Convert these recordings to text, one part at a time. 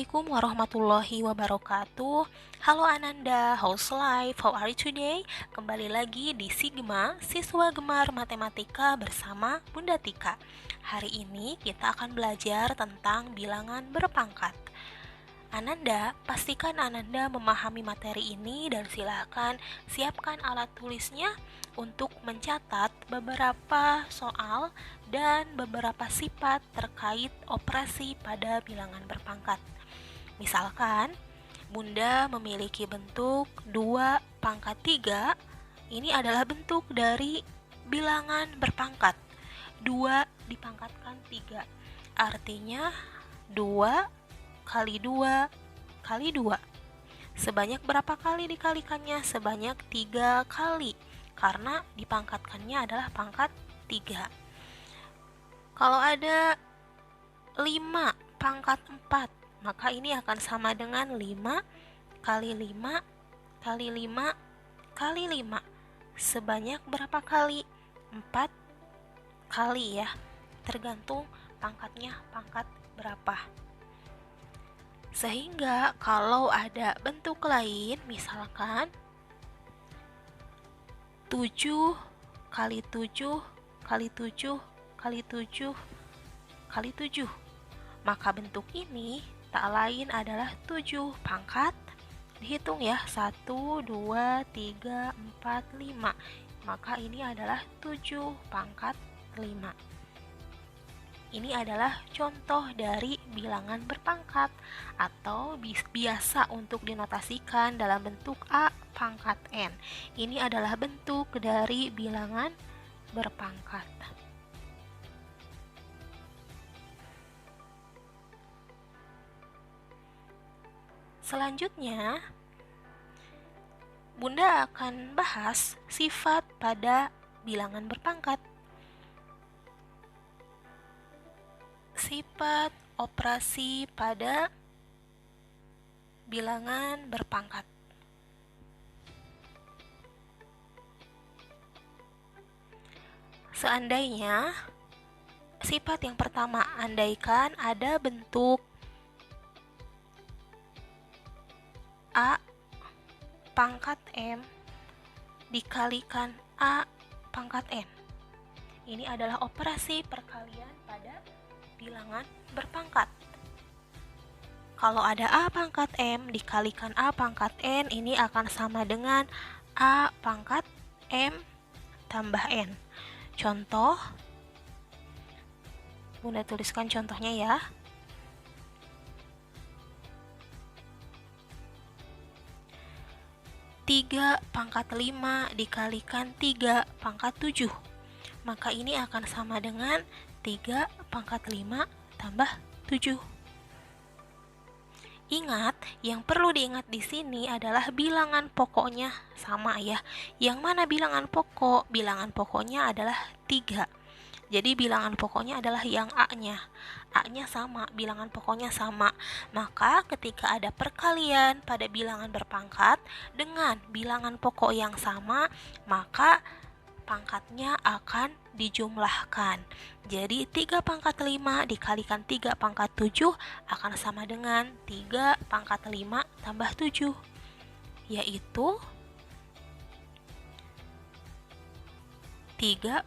Assalamualaikum warahmatullahi wabarakatuh. Halo Ananda, how's life? How are you today? Kembali lagi di Sigma, siswa gemar matematika bersama Bunda Tika. Hari ini kita akan belajar tentang bilangan berpangkat. Ananda, pastikan Ananda memahami materi ini dan silakan siapkan alat tulisnya untuk mencatat beberapa soal dan beberapa sifat terkait operasi pada bilangan berpangkat. Misalkan, Bunda memiliki bentuk 2 pangkat 3, ini adalah bentuk dari bilangan berpangkat. 2 dipangkatkan 3, artinya 2 kali 2 kali 2. Sebanyak berapa kali dikalikannya? Sebanyak 3 kali, karena dipangkatkannya adalah pangkat 3. Kalau ada 5 pangkat 4, maka ini akan sama dengan 5 kali 5 kali 5 kali 5. Sebanyak berapa kali? 4 kali ya, tergantung pangkatnya pangkat berapa. Sehingga kalau ada bentuk lain, misalkan 7 kali 7 kali 7 kali 7 kali 7, maka bentuk ini tak lain adalah 7 pangkat, dihitung ya, 1, 2, 3, 4, 5, maka ini adalah 7 pangkat 5. Ini adalah contoh dari bilangan berpangkat atau biasa untuk dinotasikan dalam bentuk A pangkat N. Ini adalah bentuk dari bilangan berpangkat. Selanjutnya, Bunda akan bahas sifat pada bilangan berpangkat. Sifat operasi pada bilangan berpangkat. Seandainya sifat yang pertama, andaikan ada bentuk A pangkat M dikalikan A pangkat N. Ini adalah operasi perkalian pada bilangan berpangkat. Kalau ada A pangkat M dikalikan A pangkat N, ini akan sama dengan A pangkat M tambah N. Contoh, Bunda tuliskan contohnya ya. 3 pangkat 5 dikalikan 3 pangkat 7, maka ini akan sama dengan 3 pangkat 5 tambah 7. Ingat, yang perlu diingat di sini adalah bilangan pokoknya sama ya. Yang mana bilangan pokok? Bilangan pokoknya adalah 3. Jadi bilangan pokoknya adalah yang A-nya. A-nya sama, bilangan pokoknya sama. Maka ketika ada perkalian pada bilangan berpangkat dengan bilangan pokok yang sama, maka pangkatnya akan dijumlahkan. Jadi 3 pangkat 5 dikalikan 3 pangkat 7 akan sama dengan 3 pangkat 5 tambah 7, yaitu 3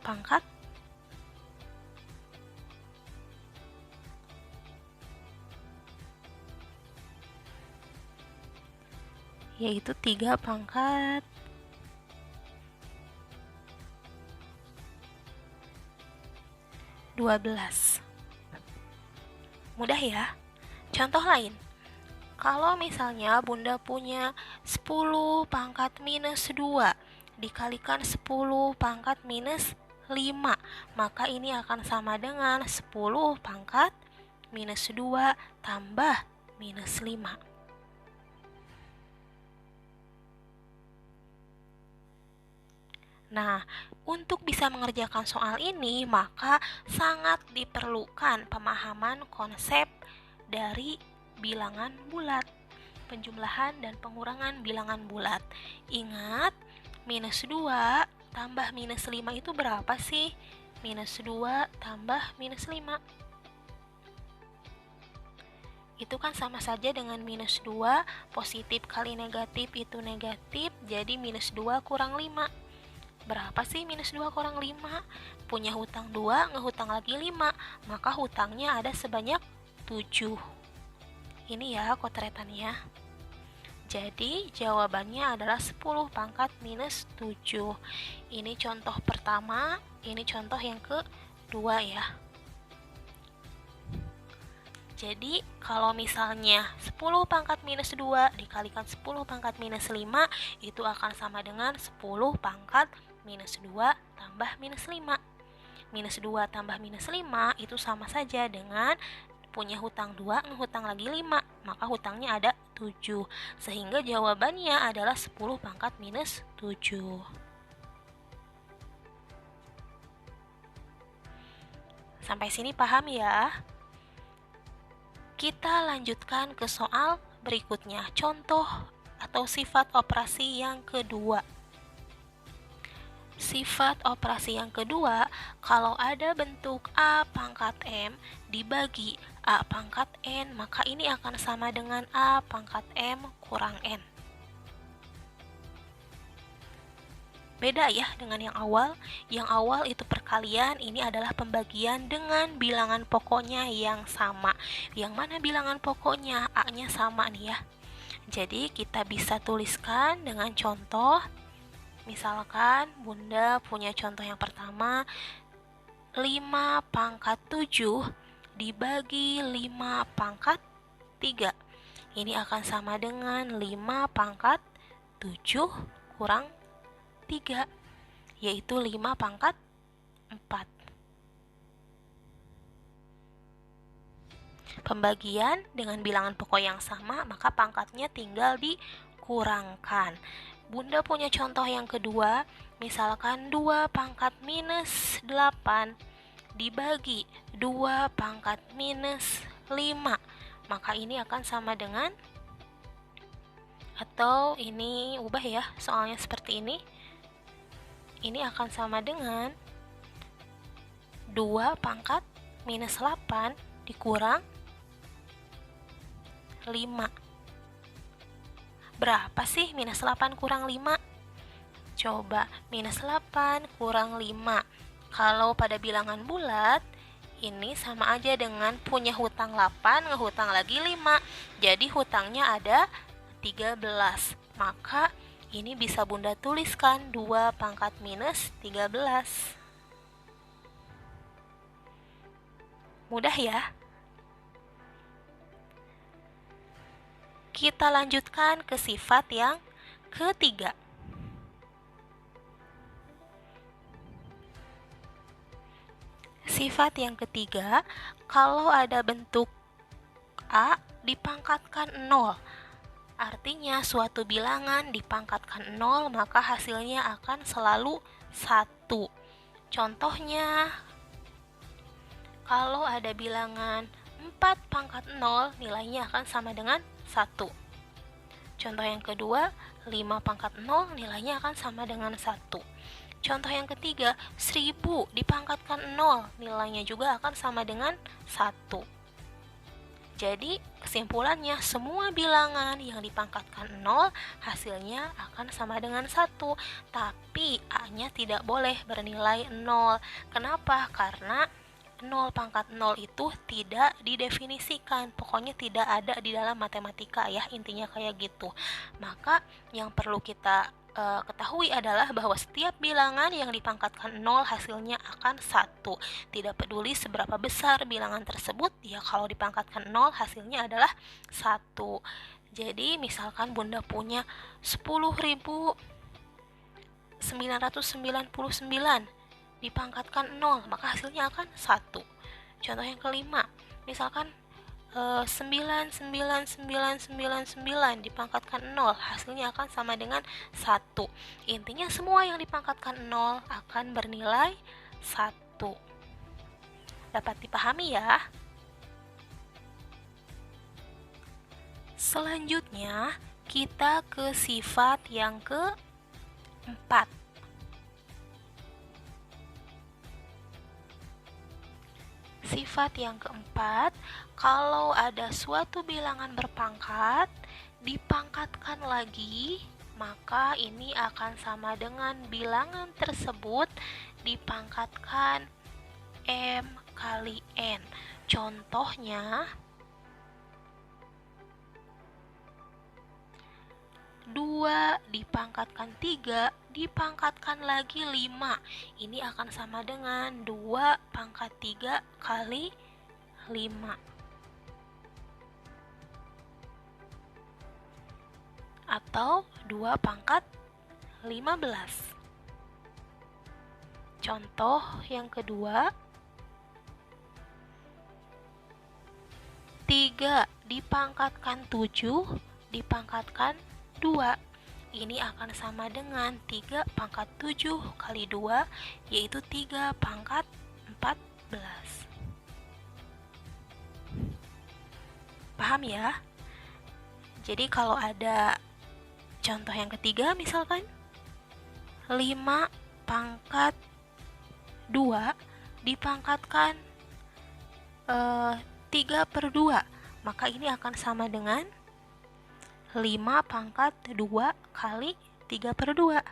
pangkat 12. Mudah ya? Contoh lain. Kalau misalnya Bunda punya 10 pangkat minus 2 dikalikan 10 pangkat minus 5, maka ini akan sama dengan 10 pangkat minus 2 tambah minus 5. Nah, untuk bisa mengerjakan soal ini, maka sangat diperlukan pemahaman konsep dari bilangan bulat, penjumlahan dan pengurangan bilangan bulat. Ingat, minus 2 tambah minus 5 itu berapa sih? Minus 2 tambah minus 5. Itu kan sama saja dengan minus 2, positif kali negatif itu negatif, jadi minus 2 kurang 5. Berapa sih minus 2 kurang 5? Punya hutang 2, ngehutang lagi 5, maka hutangnya ada sebanyak 7. Ini ya koteretannya. Jadi jawabannya adalah 10 pangkat minus 7. Ini contoh pertama, ini contoh yang kedua ya. Jadi kalau misalnya 10 pangkat minus 2 dikalikan 10 pangkat minus 5, itu akan sama dengan 10 pangkat minus 2 tambah minus 5. Minus 2 tambah minus 5 itu sama saja dengan punya hutang 2, ngehutang lagi 5, maka hutangnya ada 7. Sehingga jawabannya adalah 10 pangkat minus 7. Sampai sini paham ya? Kita lanjutkan ke soal berikutnya, contoh atau sifat operasi yang kedua. Sifat operasi yang kedua, kalau ada bentuk A pangkat M dibagi A pangkat N, maka ini akan sama dengan A pangkat M kurang N. Beda ya dengan yang awal. Yang awal itu perkalian, ini adalah pembagian dengan bilangan pokoknya yang sama. Yang mana bilangan pokoknya? A-nya sama nih ya. Jadi kita bisa tuliskan dengan contoh. Misalkan Bunda punya contoh yang pertama, 5 pangkat 7 dibagi 5 pangkat 3. Ini akan sama dengan 5 pangkat 7 kurang 3, yaitu 5 pangkat 4. Pembagian dengan bilangan pokok yang sama, maka pangkatnya tinggal dikurangkan. Bunda punya contoh yang kedua, misalkan 2 pangkat minus 8 dibagi 2 pangkat minus 5, maka ini akan sama dengan, atau ini ubah ya, soalnya seperti ini. Ini akan sama dengan 2 pangkat minus 8 dikurang 5. Berapa sih minus 8 kurang 5? Coba, minus 8 kurang 5. Kalau pada bilangan bulat, ini sama aja dengan punya hutang 8, ngehutang lagi 5. Jadi hutangnya ada 13. Maka ini bisa Bunda tuliskan 2 pangkat minus 13. Mudah ya? Kita lanjutkan ke sifat yang ketiga. Sifat yang ketiga, kalau ada bentuk A dipangkatkan 0. Artinya suatu bilangan dipangkatkan 0, maka hasilnya akan selalu 1. Contohnya, kalau ada bilangan 4 pangkat 0, nilainya akan sama dengan 1. Contoh yang kedua, 5 pangkat 0, nilainya akan sama dengan 1. Contoh yang ketiga, 1000 dipangkatkan 0, nilainya juga akan sama dengan 1. Jadi kesimpulannya, semua bilangan yang dipangkatkan 0 hasilnya akan sama dengan 1. Tapi A-nya tidak boleh bernilai 0. Kenapa? Karena 0 pangkat 0 itu tidak didefinisikan. Pokoknya tidak ada di dalam matematika ya, intinya kayak gitu. Maka yang perlu kita ketahui adalah bahwa setiap bilangan yang dipangkatkan 0 hasilnya akan 1. Tidak peduli seberapa besar bilangan tersebut, ya kalau dipangkatkan 0 hasilnya adalah 1. Jadi misalkan Bunda punya 10.999 dipangkatkan 0, maka hasilnya akan 1. Contoh yang kelima, misalkan 99999 dipangkatkan 0, hasilnya akan sama dengan 1. Intinya semua yang dipangkatkan 0 akan bernilai 1. Dapat dipahami ya? Selanjutnya, kita ke sifat yang keempat. Sifat yang keempat, kalau ada suatu bilangan berpangkat, dipangkatkan lagi, maka ini akan sama dengan bilangan tersebut dipangkatkan M kali N. Contohnya, 2 dipangkatkan 3 dipangkatkan lagi 5. Ini akan sama dengan 2 pangkat 3 kali 5. Atau 2 pangkat 15. Contoh yang kedua, 3 dipangkatkan 7 dipangkatkan 2. Ini akan sama dengan 3 pangkat 7 kali 2, yaitu 3 pangkat 14. Paham ya? Jadi kalau ada contoh yang ketiga, misalkan 5 pangkat 2 dipangkatkan 3/2, maka ini akan sama dengan 5 pangkat 2 kali 3/2.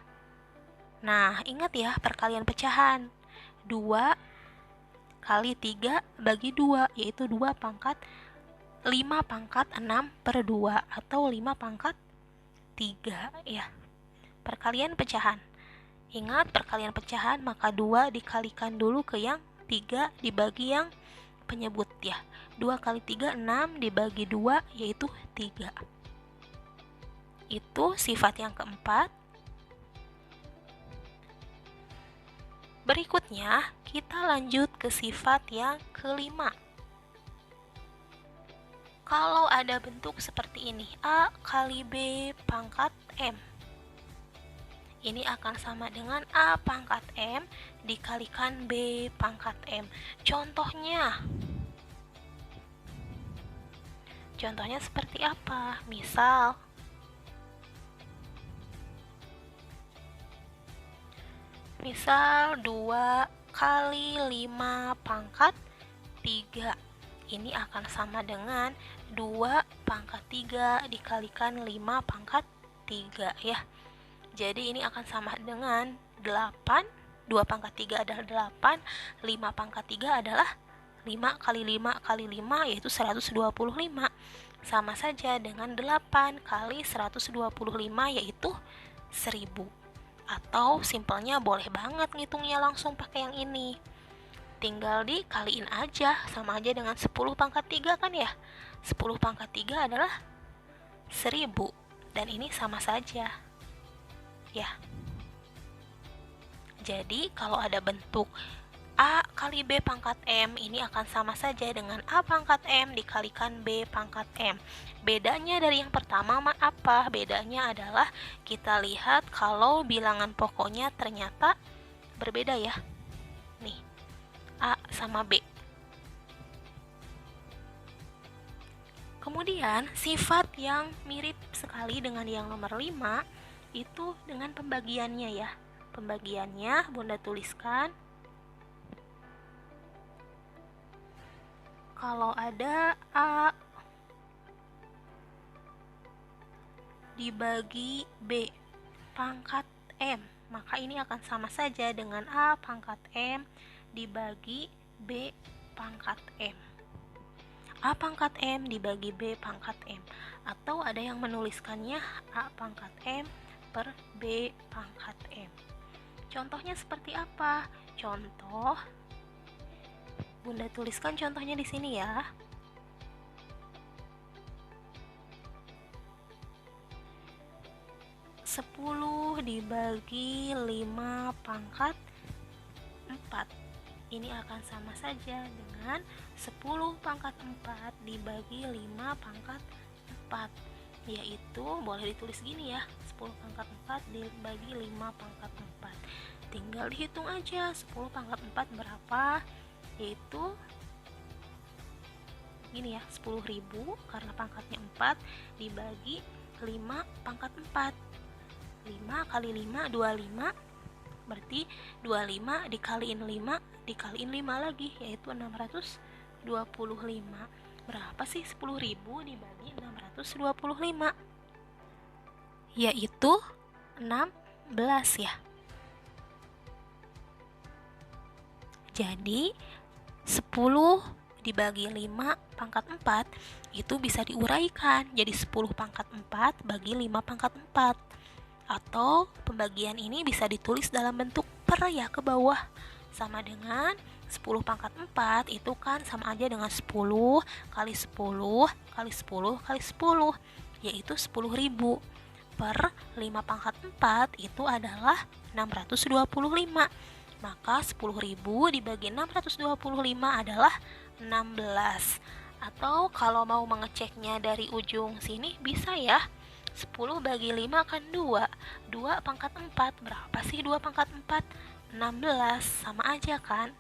Nah, ingat ya perkalian pecahan. 2 kali 3 bagi 2, yaitu 5 pangkat 6/2 atau 5 pangkat 3 ya. Perkalian pecahan. Ingat perkalian pecahan, maka 2 dikalikan dulu ke yang 3 dibagi yang penyebut ya. 2 kali 3 6 dibagi 2 yaitu 3. Itu sifat yang keempat. Berikutnya kita lanjut ke sifat yang kelima. Kalau ada bentuk seperti ini, A kali B pangkat M, ini akan sama dengan A pangkat M dikalikan B pangkat M. Contohnya seperti apa? Misal, Misal 2 kali 5 pangkat 3. Ini akan sama dengan 2 pangkat 3 dikalikan 5 pangkat 3 ya. Jadi ini akan sama dengan 8. 2 pangkat 3 adalah 8. 5 pangkat 3 adalah 5 kali 5 kali 5 yaitu 125. Sama saja dengan 8 kali 125 yaitu 1000. Atau simpelnya boleh banget ngitungnya langsung pakai yang ini. Tinggal dikaliin aja, sama aja dengan 10 pangkat 3 kan ya. 10 pangkat 3 adalah 1000. Dan ini sama saja. Ya. Jadi kalau ada bentuk A kali B pangkat M, ini akan sama saja dengan A pangkat M dikalikan B pangkat M. Bedanya dari yang pertama apa? Bedanya adalah kita lihat kalau bilangan pokoknya ternyata berbeda ya. Nih, A sama B. Kemudian sifat yang mirip sekali dengan yang nomor 5 itu dengan pembagiannya ya. Pembagiannya Bunda tuliskan. Kalau ada A dibagi B pangkat M, maka ini akan sama saja dengan A pangkat M dibagi B pangkat M. A pangkat M dibagi B pangkat M. Atau ada yang menuliskannya A pangkat M per B pangkat M. Contohnya seperti apa? Contoh, Bunda tuliskan contohnya di sini ya. 10 dibagi 5 pangkat 4. Ini akan sama saja dengan 10 pangkat 4 dibagi 5 pangkat 4. Yaitu boleh ditulis gini ya, 10 pangkat 4 dibagi 5 pangkat 4. Tinggal dihitung aja 10 pangkat 4 berapa, yaitu gini ya, 10.000 karena pangkatnya 4 dibagi 5 pangkat 4. 5 kali 5 25, berarti 25 dikaliin 5 dikaliin 5 lagi, yaitu 625. Berapa sih 10.000 dibagi 625? Yaitu 16 ya. Jadi 10 dibagi 5 pangkat 4 itu bisa diuraikan jadi 10 pangkat 4 bagi 5 pangkat 4. Atau pembagian ini bisa ditulis dalam bentuk per ya ke bawah. Sama dengan 10 pangkat 4 itu kan sama aja dengan 10 kali 10 kali 10 kali 10, yaitu 10.000. Per 5 pangkat 4 itu adalah 625. Maka 10.000 dibagi 625 adalah 16. Atau kalau mau mengeceknya dari ujung sini bisa ya. 10 bagi 5 kan 2. 2 pangkat 4. Berapa sih 2 pangkat 4? 16. Sama aja kan?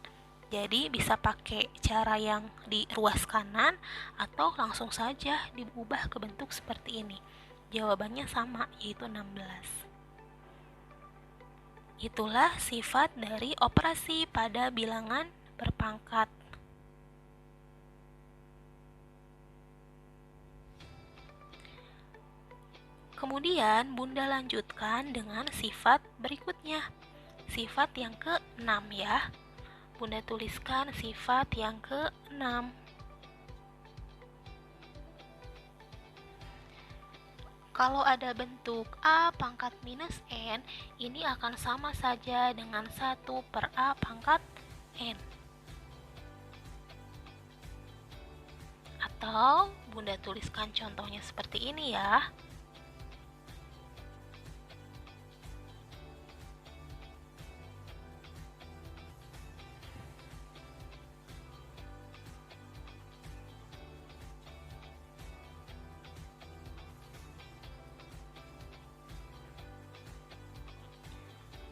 Jadi bisa pakai cara yang di ruas kanan atau langsung saja diubah ke bentuk seperti ini. Jawabannya sama, yaitu 16. Itulah sifat dari operasi pada bilangan berpangkat. Kemudian Bunda lanjutkan dengan sifat berikutnya. Sifat yang ke-6 ya. Bunda tuliskan sifat yang ke-6. Kalau ada bentuk A pangkat minus N, ini akan sama saja dengan 1 per A pangkat N. Atau Bunda tuliskan contohnya seperti ini ya.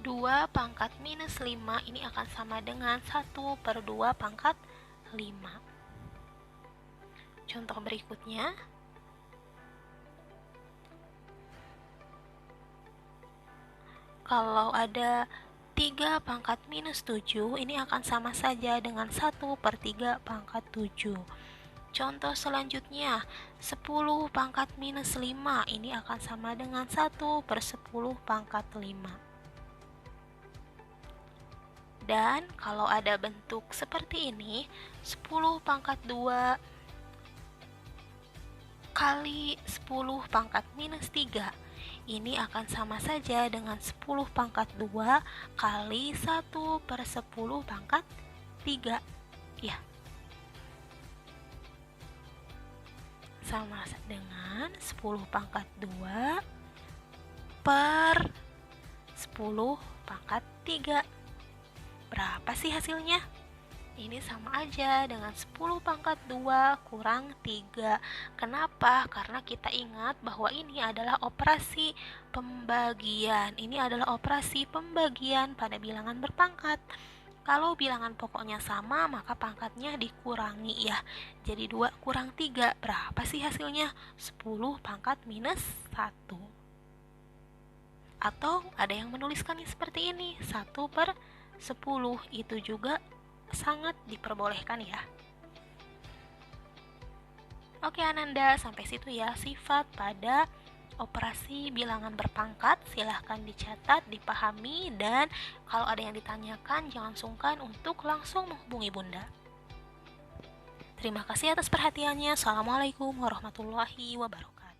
Dua pangkat minus 5 ini akan sama dengan 1 per 2 pangkat 5. Contoh berikutnya. Kalau ada 3 pangkat minus 7, ini akan sama saja dengan 1 per 3 pangkat 7. Contoh selanjutnya, 10 pangkat minus 5, ini akan sama dengan 1 per 10 pangkat 5. Dan kalau ada bentuk seperti ini, 10 pangkat 2 kali 10 pangkat minus 3, ini akan sama saja dengan 10 pangkat 2 kali 1 per 10 pangkat 3. Ya. Sama dengan 10 pangkat 2 per 10 pangkat 3. Berapa sih hasilnya? Ini sama aja dengan 10 pangkat 2 kurang 3. Kenapa? Karena kita ingat bahwa ini adalah operasi pembagian. Ini adalah operasi pembagian pada bilangan berpangkat. Kalau bilangan pokoknya sama, maka pangkatnya dikurangi ya. Jadi 2 kurang 3. Berapa sih hasilnya? 10 pangkat minus 1. Atau ada yang menuliskannya seperti ini, 1 per 10. Itu juga sangat diperbolehkan ya. Oke Ananda, sampai situ ya sifat pada operasi bilangan berpangkat. Silahkan dicatat, dipahami, dan kalau ada yang ditanyakan jangan sungkan untuk langsung menghubungi Bunda. Terima kasih atas perhatiannya. Assalamualaikum warahmatullahi wabarakatuh.